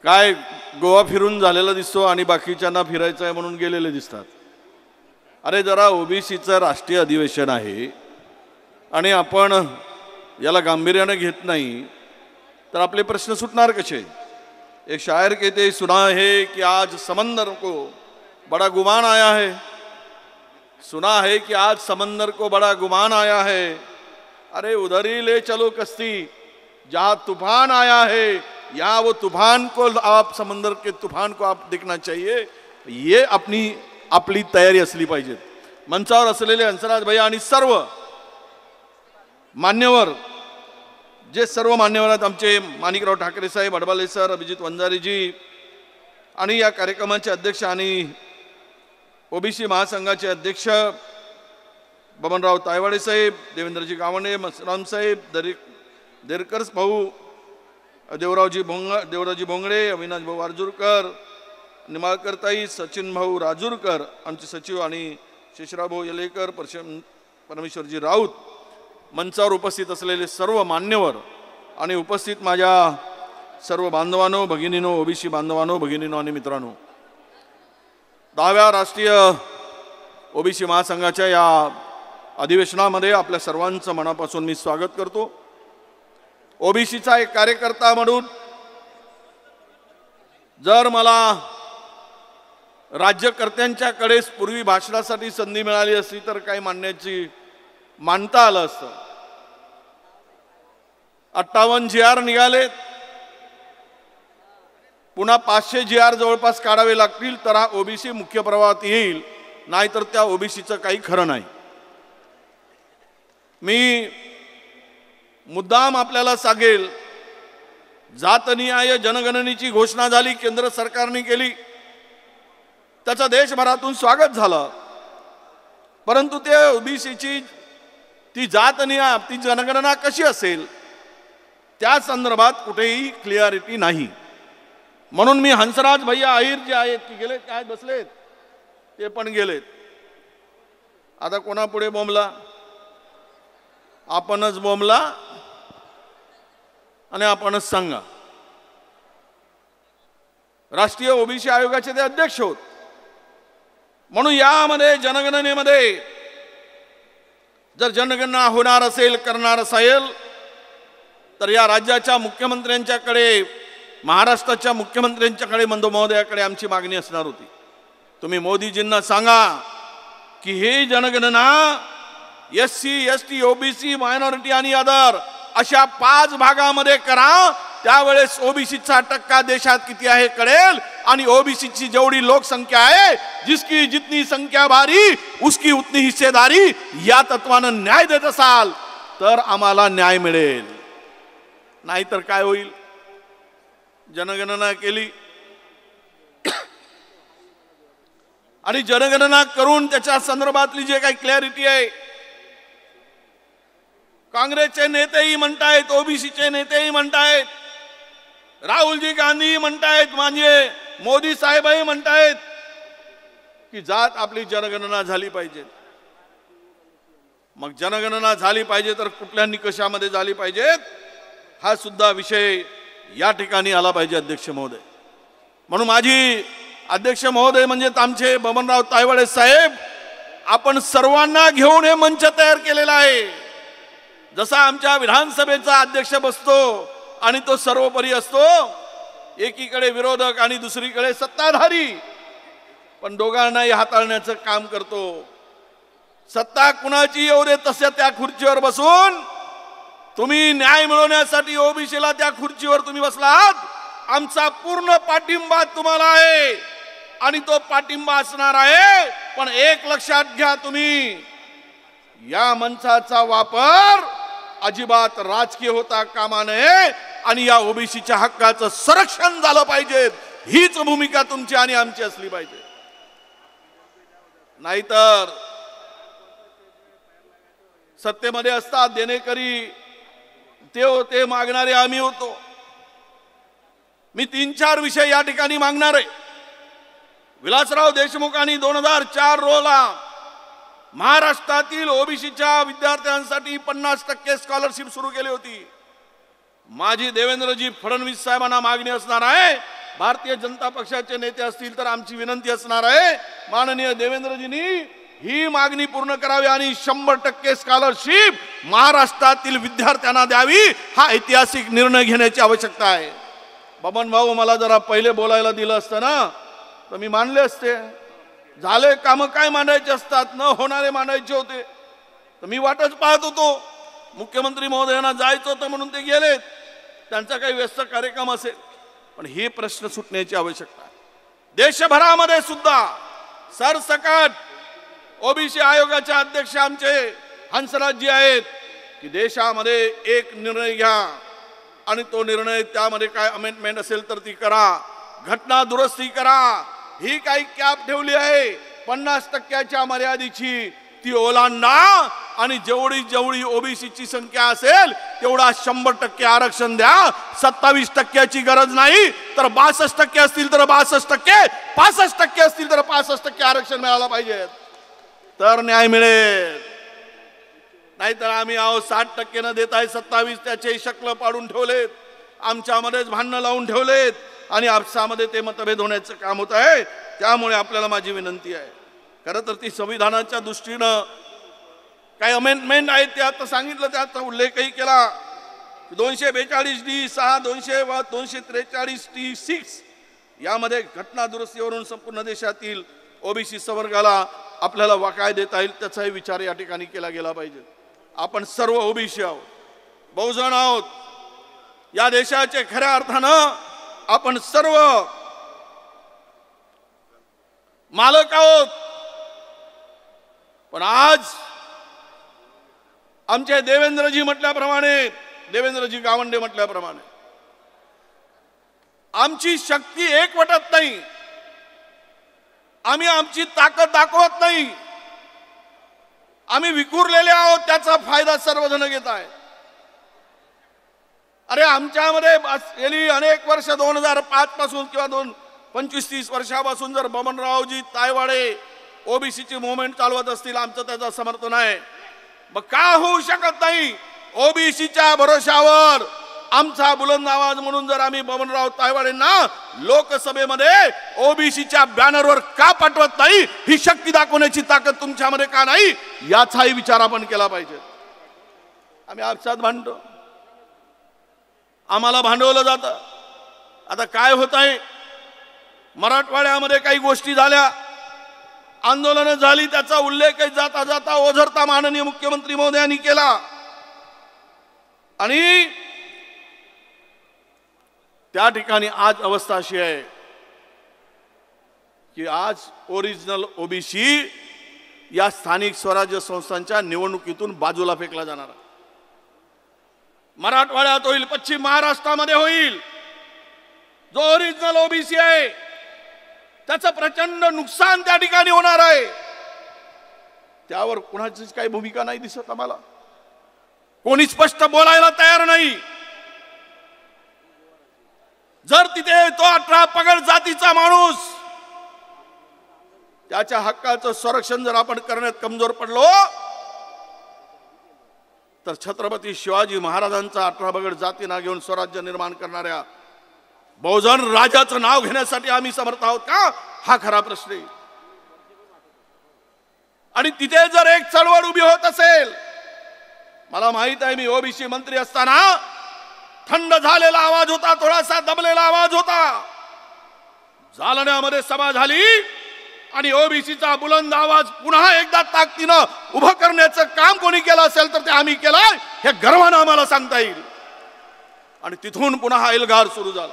काय गोवा फिरून झालेला दिसतो आणि बाकीच्यांना फिरायचं आहे म्हणून गेलेले दिसतात। अरे जरा ओबीसीचं राष्ट्रीय अधिवेशन आहे आणि आपण याला गांभीर्याने घेत नाही तर आपले प्रश्न सुटणार कसे? एक शायर कहते सुना है कि आज समंदर को बड़ा गुमान आया है, सुना है कि आज समंदर को बड़ा गुमान आया है, अरे उधर ही ले चलो कश्ती जहाँ तूफान आया है, यहाँ वो तूफान को आप समंदर के तूफान को आप देखना चाहिए। ये आपली तयारी असली पाहिजे। मंचावर असलेले हंसराज भैया आणि सर्व मान्यवर, जे सर्व मान्यवर आहेत, आमचे माणिकराव ठाकरे साहेब, अडबाले सर, अभिजित वंजारीजी आणि या कार्यक्रमाचे अध्यक्ष आणि ओबीसी महासंघाचे अध्यक्ष बबनराव तायवाडे साहेब, देवेंद्रजी गावणे, मसराम साहेब, देरकर भाऊ, देवराजी भोंगडे, अविनाश भाऊ आरजूरकर, निमाळकर ताई, सचिन भाऊ राजूरकर, आमचे सचिव आणि शेषराव भाऊ येलेकर, परमेश्वरजी राऊत, मंचावर उपस्थित असलेले सर्व मान्यवर आणि उपस्थित माझ्या सर्व बांधवांनो, भगिनीनो, ओबीसी बांधवांनो, भगिनीनो आणि मित्रांनो, 10व्या राष्ट्रीय ओबीसी महासंघाच्या या अधिवेशनामध्ये आपल्या सर्वांचं मनापासून मी स्वागत करतो। ओबीसीचा एक कार्यकर्ता म्हणून जर मला राज्यकर्त्यांच्याकडे पूर्वी भाषणासाठी संधी मिळाली असती तर काही मानता आलं असतं। 58 GR निघाले, पुन्हा 500 GR जवळपास काढावे लागतील तर हा ओबीसी मुख्य प्रवाहात येईल, नाहीतर त्या ओबीसीचं काही खरं नाही। मी मुद्दाम आपल्याला सांगेल, जातनिहाय जनगणनेची घोषणा झाली, केंद्र सरकारने केली, त्याचं देशभरातून स्वागत झालं, परंतु ते ओबीसीची ती जातनिहाय ती जनगणना कशी असेल त्या संदर्भात कुठेही क्लिअरिटी नाही। म्हणून मी हंसराज भैया अहिर जे आहेत की गेलेत, काय बसलेत ते पण गेलेत, आता कोणापुढे बोंबला? आपणच बोंबला आणि आपणच सांगा। राष्ट्रीय ओबीसी आयोगाचे ते अध्यक्ष होत, म्हणून यामध्ये जनगणनेमध्ये जर जनगणना होणार असेल, करणार असेल तर या राज्याच्या मुख्यमंत्र्यांच्याकडे, महाराष्ट्राच्या मुख्यमंत्र्यांच्याकडे, महोदयाकडे आमची मागणी असणार होती। तुम्ही मोदीजींना सांगा की ही जनगणना SC, ST, ओबीसी, मायनॉरिटी आणि अदर अशा 5 भागामध्ये करा, त्यावेळेस ओबीसीचा टक्का देशात किती आहे कळेल आणि ओबीसीची जेवढी लोकसंख्या आहे, जिसकी जितनी संख्या भारी उसकी उतनी हिस्सेदारी, या तत्वानं न्याय देत असाल तर आम्हाला न्याय मिळेल, नाहीतर काय होईल? जनगणना केली आणि जनगणना करून त्याच्या संदर्भातली जे काही क्लॅरिटी आहे, काँग्रेसचे नेतेही म्हणतायत, ओबीसीचे नेतेही म्हणतायत, राहुलजी गांधी म्हणतायत, म्हणजे मोदी साहेबही म्हणतायत की जात आपली जनगणना झाली पाहिजे। मग जनगणना झाली पाहिजे तर कुठल्या निकषामध्ये झाली पाहिजे हा सुद्धा विषय या ठिकाणी आला पाहिजे अध्यक्ष महोदय। म्हणून माझी अध्यक्ष महोदय म्हणजे आमचे बबनराव तायवाडे साहेब, आपण सर्वांना घेऊन हे मंच तयार केलेला आहे। जसा आमच्या विधानसभेचा अध्यक्ष बसतो आणि तो सर्वोपरी असतो, एकीकडे विरोधक आणि दुसरीकडे सत्ताधारी, पण दोघांनाही हाताळण्याचं काम करतो। सत्ता कुणाची येऊ दे तसं त्या खुर्चीवर बसून तुम्ही न्याय मिळवण्यासाठी ओबीसीला त्या खुर्चीवर तुम्ही बसलात, आमचा पूर्ण पाठिंबा तुम्हाला आहे आणि तो पाठिंबा असणार आहे। पण एक लक्षात घ्या, तुम्ही या मंचाचा वापर अजिबात राजकीय होता कामा नये आणि या ओबीसीच्या हक्काचं संरक्षण झालं पाहिजे, हीच भूमिका तुमची आणि आमची असली पाहिजे। नाहीतर सत्तेमध्ये असतात देणेकरी ते होते, मागणारे आम्ही होतो। मी 3-4 विषय या ठिकाणी मागणार आहे। विलासराव देशमुखांनी 2004 रोला महाराष्ट्रातील ओबीसीच्या विद्यार्थ्यांसाठी 50% स्कॉलरशिप सुरू केली होती। माझी देवेंद्रजी फडणवीस साहेबांना मागणी असणार आहे भारतीय जनता पक्षाचे नेते असतील तर आमची विनंती असणार आहे, माननीय देवेंद्रजींनी ही मागणी पूर्ण करावी आणि 100% स्कॉलरशिप महाराष्ट्रातील विद्यार्थ्यांना द्यावी, हा ऐतिहासिक निर्णय घेण्याची आवश्यकता आहे. बबन भाऊ, मला जरा पहिले बोलायला दिलं असतं ना तर मी मानले असते. झाले काम काय मांडायचे असतात, न होणारे मांडायचे होते. तर मी वाटच पाहत होतो, मुख्यमंत्री महोदयांना जायचं होतं म्हणून ते गेलेत, त्यांचा काही व्यस्त कार्यक्रम असेल. पण हे प्रश्न सुटण्याची आवश्यकता आहे. देशभरामध्ये सुद्धा सरसकट ओबीसी आयोगाचे अध्यक्ष आमचे हंसराजजी आहेत की देशामध्ये एक निर्णय घ्या आणि तो निर्णय त्यामध्ये काय अमेंडमेंट असेल तर ती करा, घटना दुरुस्ती करा. ही काही कॅप ठेवली आहे 50% मर्यादेची, ती ओलांडा आणि जेवढी जेवढी ओबीसीची संख्या असेल तेवढा 100% आरक्षण द्या. 27%ची गरज नाही तर 62% असतील तर 62%, 65% असतील तर 65% आरक्षण मिळालं पाहिजे, तर न्याय मिळेल. नाहीतर आम्ही 60% न देताय 27, त्याचे शकल पाडून ठेवलेत, आमच्यामध्येच भांडणं लावून ठेवलेत आणि आपसामध्ये ते मतभेद होण्याचं काम होत आहे. त्यामुळे आपल्याला माझी विनंती आहे, खरं तर ती संविधानाच्या दृष्टीनं काही अमेंडमेंट आहेत ते आता सांगितलं, त्याचा उल्लेखही केला. 242D6, 243D6 यामध्ये घटना दुरुस्तीवरून संपूर्ण देशातील ओबीसी संवर्गाला आपल्याला वाकाय देता येईल, त्याचाही विचार या ठिकाणी केला गेला पाहिजे. आपण सर्व ओबीसी आहोत, बहुजन आहोत, या देशाचे खऱ्या अर्थानं आपण सर्व मालक आहोत. पण आज आमचे देवेंद्रजी म्हटल्याप्रमाणे, देवेंद्रजी गावंडे म्हटल्याप्रमाणे आमची शक्ती एकवटत नाही, आम्ही आमची ताकद दाखवत नाही, आम्ही विखुरलेले आहोत, त्याचा फायदा सर्वजण घेत आहेत. अरे आमच्यामध्ये गेली अनेक वर्ष 2005 पासून किंवा 25-30 वर्षापासून जर बबनरावजी तायवाडे ओबीसीची मुवमेंट चालवत असतील, आमचं त्याचं समर्थन आहे. मग का होऊ शकत नाही? ओबीसीच्या भरोशावर आमचा बुलंद आवाज म्हणून जर आम्ही बबनराव तायवाडेंना लोकसभेमध्ये ओबीसीच्या बॅनरवर का पाठवत नाही, ही शक्ती दाखवण्याची ताकद तुमच्यामध्ये का नाही, याचाही विचार आपण केला पाहिजे. आम्ही आपसात भांडतो, आम्हाला भांडवलं जातं. आता काय होत आहे, मराठवाड्यामध्ये काही गोष्टी झाल्या, आंदोलनं झाली, त्याचा उल्लेख जाता जाता ओझरता माननीय मुख्यमंत्री महोदयांनी केला. आणि त्या ठिकाणी आज अवस्था अशी आहे की आज ओरिजिनल ओबीसी या स्थानिक स्वराज्य संस्थांच्या निवडणुकीतून बाजूला फेकला जाणार. मराठवाड्यात होईल, पश्चिम महाराष्ट्रामध्ये होईल. जो ओरिजिनल ओबीसी आहे त्याचं प्रचंड नुकसान त्या ठिकाणी होणार आहे. त्यावर कुणाचीच काही भूमिका नाही दिसत आम्हाला, कोणी स्पष्ट बोलायला तयार नाही. जर तिथे तो 18 पगड जातीचा माणूस, त्याच्या हक्काचं संरक्षण जर आपण करण्यात कमजोर पडलो तर छत्रपती शिवाजी महाराजांचा 18 पगड जातीना घेऊन स्वराज्य निर्माण करणाऱ्या बहुजन राजाचं नाव घेण्यासाठी आम्ही समर्थ आहोत का, हा खरा प्रश्न आहे. आणि तिथे जर एक चळवळ उभी होत असेल, मला माहित आहे, मी ओबीसी मंत्री असताना थंड झालेला आवाज होता, थोडासा दबलेला आवाज होता. जालन्यामध्ये सभा झाली आणि ओबीसीचा बुलंद आवाज पुन्हा एकदा ताकदीनं उभं करण्याचं काम कोणी केलं असेल तर ते आम्ही केलंय, हे गर्वानं आम्हाला सांगता येईल. आणि तिथून पुन्हा हा एल्गार सुरू झाला.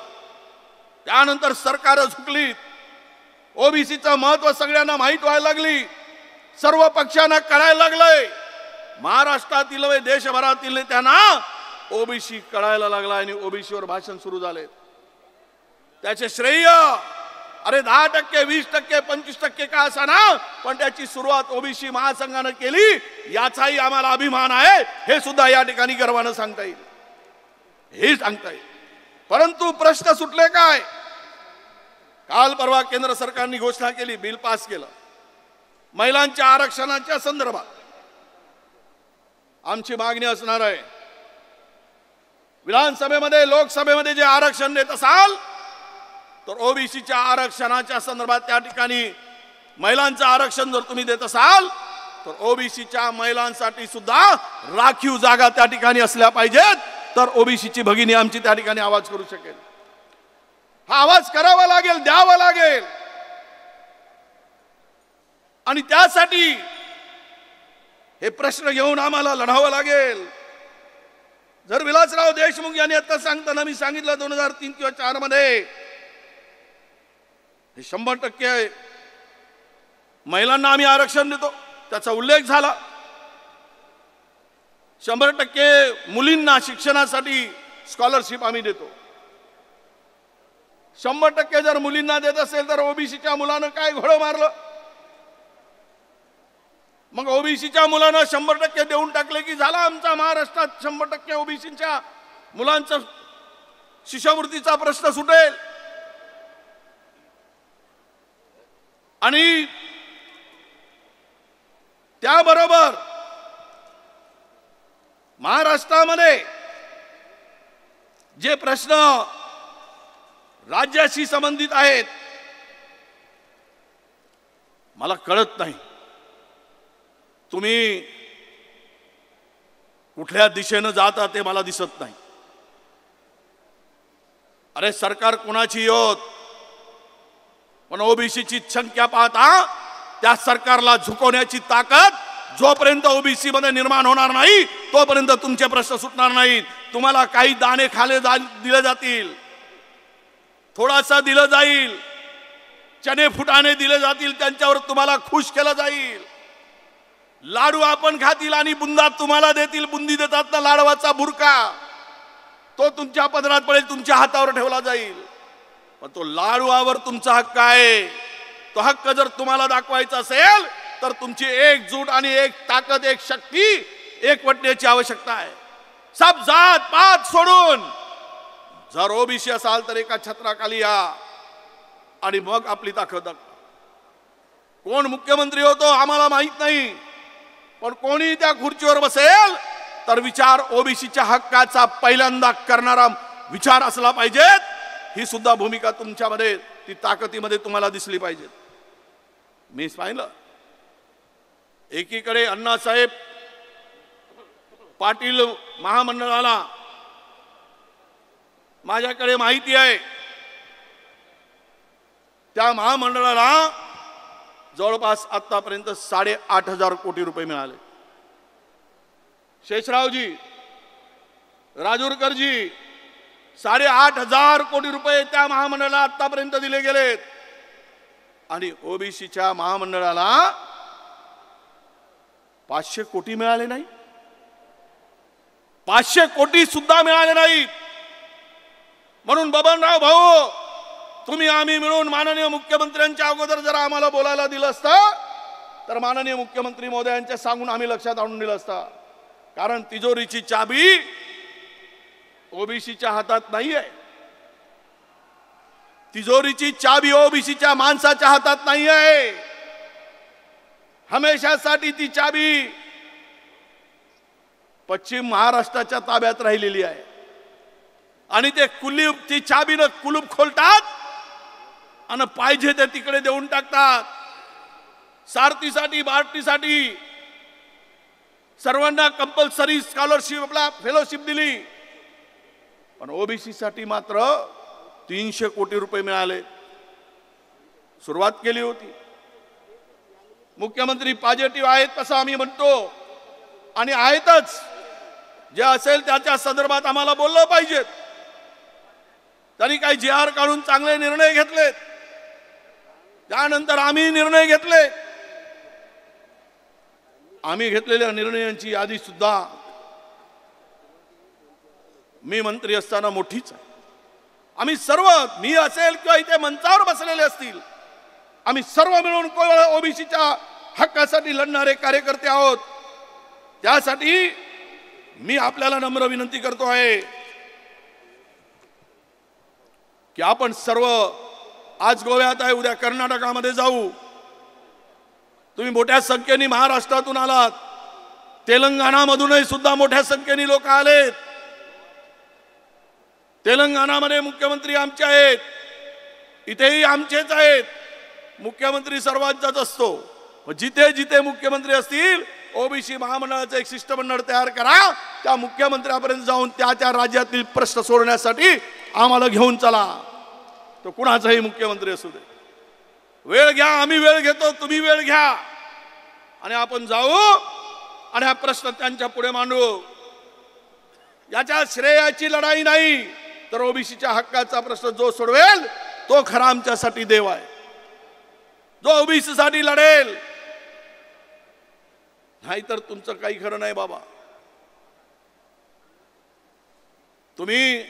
त्यानंतर सरकार झुकली, ओबीसीचं महत्व सगळ्यांना माहीत व्हायला लागली, सर्व पक्षांना कळायला लागलंय. महाराष्ट्रातील व देशभरातील नेत्यांना ओबीसी कळायला लागला आणि ओबीसीवर भाषण सुरू झाले. त्याचे श्रेय अरे 10%, 20%, 25% का असाना, पण त्याची सुरुवात ओबीसी महासंघानं केली, याचाही आम्हाला अभिमान आहे. हे सुद्धा या ठिकाणी गर्वानं सांगता येईल, हे सांगता येईल. परंतु प्रश्न सुटले काय? काल परवा केंद्र सरकारने घोषणा केली, बिल पास केलं महिलांच्या आरक्षणाच्या संदर्भात. आमची मागणी असणार आहे, विधानसभेमध्ये लोकसभेमध्ये जे आरक्षण देत असाल तर ओबीसीच्या आरक्षणाच्या संदर्भात त्या ठिकाणी महिलांचं आरक्षण जर तुम्ही देत असाल तर ओबीसीच्या महिलांसाठी सुद्धा राखीव जागा त्या ठिकाणी असल्या पाहिजेत, तर ओबीसीची भगिनी आमची त्या ठिकाणी आवाज करू शकेल. हा आवाज करावा लागेल, द्यावा लागेल. आणि त्यासाठी हे प्रश्न घेऊन आम्हाला लढावं लागेल. जर विलासराव देशमुख यांनी आता सांगताना मी सांगितलं 2003 किंवा 4 मध्ये हे 100% महिलांना आम्ही आरक्षण देतो त्याचा उल्लेख झाला. 100% मुलींना शिक्षणासाठी स्कॉलरशिप आम्ही देतो. 100% जर मुलींना देत असेल तर ओबीसीच्या मुलानं काय घोडं मारलं? मग ओबीसीच्या मुलांना 100% देऊन टाकले की झाला आमचा महाराष्ट्रात 100% ओबीसीच्या मुलांचा शिष्यवृत्तीचा प्रश्न सुटेल. आणि त्याबरोबर महाराष्ट्रामध्ये जे प्रश्न राज्याशी संबंधित आहेत मला कळत नाही तुम्ही कुठल्या दिशेने जाता ते मला दिसत नाही. अरे सरकार कोणाची होत, पण ओबीसीची संख्या पाहता त्या सरकारला झुकवण्याची ताकद जोपर्यंत ओबीसी मध्ये निर्माण होणार नाही तोपर्यंत तुमचे प्रश्न सुटणार नाहीत. तुम्हाला काही दाणे दिले जातील, थोडासा दिलं जाईल, चणे फुटाणे दिले जातील, त्यांच्यावर तुम्हाला खुश केलं जाईल. लाडू आपण खातील आणि बुंदा तुम्हाला देतील. बुंदी देतात ना लाडवाचा बुरका, तो तुमच्या पदरात पडेल, तुमच्या हातावर ठेवला जाईल. पण तो लाडवावर तुमचा हक्क आहे. तो हक्क जर तुम्हाला दाखवायचा असेल तर तुमची एकजूट आणि एक ताकद, एक शक्ती, एकवटण्याची आवश्यकता आहे. सब जात पात सोडून जर ओबीसी असाल तर एका छत्राखाली या आणि मग आपली ताकद दाखवा. कोण मुख्यमंत्री होतो आम्हाला माहित नाही, पण कोणी त्या खुर्चीवर बसेल तर विचार ओबीसीच्या हक्काचा पहिल्यांदा करणारा विचार असला पाहिजे. ही सुद्धा भूमिका तुमच्यामध्ये, ती ताकदीमध्ये तुम्हाला दिसली पाहिजे. मी पाहिलं एकीकडे अण्णासाहेब पाटील महामंडळाला माझ्याकडे माहिती आहे, त्या महामंडळाला जवळपास आतापर्यंत 8,500 कोटी रुपये मिळाले. शेषरावजी, राजूरकरजी, 8,500 कोटी रुपये त्या महामंडळाला आतापर्यंत दिले गेलेत. आणि ओबीसीच्या महामंडळाला 500 कोटी मिळाले नाही. 500 कोटी सुद्धा मिळाले नाहीत. म्हणून बबनराव भाऊ, तुम्ही आम्ही मिळून माननीय मुख्यमंत्र्यांच्या अगोदर जर आम्हाला बोलायला दिलं असतं तर माननीय मुख्यमंत्री महोदयांच्या सांगून आम्ही लक्षात आणून दिलं असतं. कारण तिजोरीची चाबी ओबीसीच्या हातात नाहीये. तिजोरीची चाबी ओबीसीच्या माणसाच्या हातात नाही आहे. हमेशासाठी ती चाबी पश्चिम महाराष्ट्राच्या ताब्यात राहिलेली आहे. आणि ते ती चाबीनं कुलूप खोलतात आणि पाहिजे ते तिकडे देऊन टाकतात. सारथीसाठी, बार्टीसाठी सर्वांना कंपल्सरी स्कॉलरशिपला फेलोशिप दिली, पण ओबीसी साठी मात्र 300 कोटी रुपये मिळाले. सुरुवात केली होती. मुख्यमंत्री पॉझिटिव्ह आहेत असं आम्ही म्हणतो आणि आहेतच. जे असेल त्याच्या संदर्भात आम्हाला बोललं पाहिजे. त्यांनी काही जी.आर. काढून चांगले निर्णय घेतलेत, त्यानंतर आम्ही निर्णय घेतले. आम्ही घेतलेल्या निर्णयांची यादी सुद्धा मी मंत्री असताना मोठीच आहे. आम्ही सर्व, मी असेल किंवा इथे मंचावर बसलेले असतील, आम्ही सर्व मिळून ओबीसीच्या हक्कासाठी लढणारे कार्यकर्ते आहोत. त्यासाठी मी आपल्याला नम्र विनंती करतो आहे की आपण सर्व आज गोव्यात आहे, उद्या कर्नाटकामध्ये जाऊ. तुम्ही मोठ्या संख्येने महाराष्ट्रातून आलात, तेलंगणामधूनही सुद्धा मोठ्या संख्येने लोक आलेत. तेलंगणामध्ये मुख्यमंत्री आमचे आहेत, इथेही आमचेच आहेत, मुख्यमंत्री सर्वांचाच असतो। जिथे जिथे मुख्यमंत्री असतील ओबीसी महामंडळाचं एक शिष्टमंडळ तयार करा, त्या मुख्यमंत्र्यापर्यंत जाऊन त्या त्या राज्यातील प्रश्न सोडवण्यासाठी आम्हाला घेऊन चला। तो कुणाचाही मुख्यमंत्री असू दे, वेळ घ्या, आम्ही वेळ घेतो, तुम्ही वेळ घ्या आणि आपण जाऊ आणि हा प्रश्न त्यांच्या पुढे मांडू। याच्या श्रेयाची लढाई नाही, तर ओबीसीच्या हक्काचा प्रश्न जो सोडवेल तो खरा आमच्यासाठी देव आहे, जो ओबीसी साठी लढेल। नाहीतर तुमचं काही खरं नाही बाबा। तुम्ही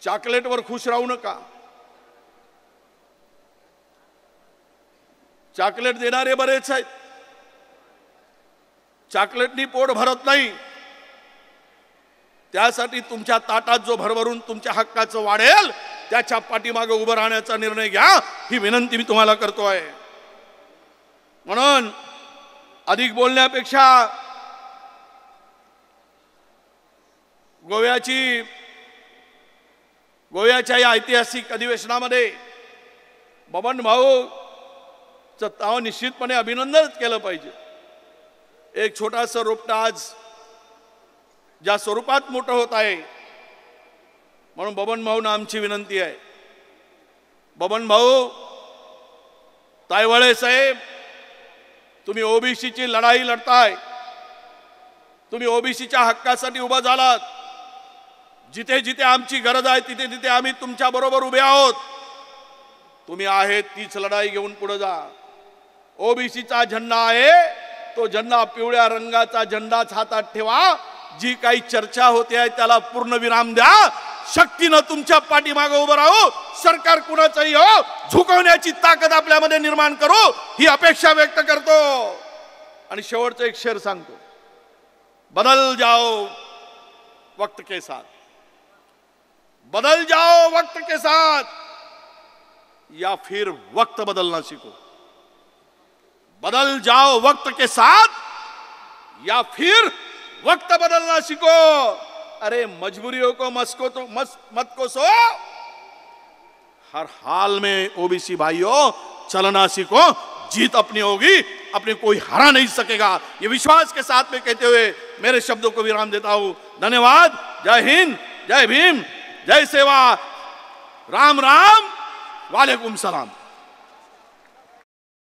चॉकलेटवर खुश राहू नका। चॉकलेट देणारे बरेच आहेत, चॉकलेटनी पोट भरत नाही। त्यासाठी तुमच्या ताटात जो भरभरून तुमच्या हक्काचं वाढेल त्याच्या पाठीमागे उभं राहण्याचा निर्णय घ्या, ही विनंती मी तुम्हाला करतोय। म्हणून अधिक बोलण्यापेक्षा गोव्याच्या या ऐतिहासिक अधिवेशनामध्ये बबन भाऊचं निश्चितपणे अभिनंदन केलं पाहिजे। एक छोटासा रोपटं आज ज्या स्वरूपात मोठं होत आहे, म्हणून बबन भाऊंना आमची विनंती आहे, बबन भाऊ, तायवाळे साहेब, तुम्ही ओबीसीची लढाई लढताय, तुम्ही ओबीसीच्या हक्कासाठी उभा झालात। जिथे जिथे आमची गरज आहे तिथे तिथे आम्ही तुमच्या बरोबर उभे आहोत। तुम्ही आहेत तीच लढाई घेऊन पुढे जा। ओबीसीचा झेंडा आहे, तो झेंडा पिवळ्या रंगाचा झेंडाच हातात ठेवा। जी काही चर्चा होते आहे त्याला पूर्ण विराम द्या। शक्तीनं तुमच्या पाठीमागे उभं राहू, सरकार कुणाचंही हो, झुकवण्याची ताकद आपल्यामध्ये निर्माण करू, ही अपेक्षा व्यक्त करतो। आणि शेवटचं एक शेर सांगतो, बदल जाओ वक्त के साथ, बदल जाओ वक्त के साथ, या फिर वक्त बदलना सीखो। बदल जाओ वक्त के साथ या फिर वक्त बदलना सीखो। अरे मजबूरियों को मत कोसो, हर हाल में ओबीसी भाइयों चलना सीखो। जीत अपनी होगी, अपने कोई हरा नहीं सकेगा। ये विश्वास के साथ में कहते हुए मेरे शब्दों को विराम देता हूं। धन्यवाद। जय हिंद, जय भीम, जय सेवा, राम राम, वालेकुम सलाम।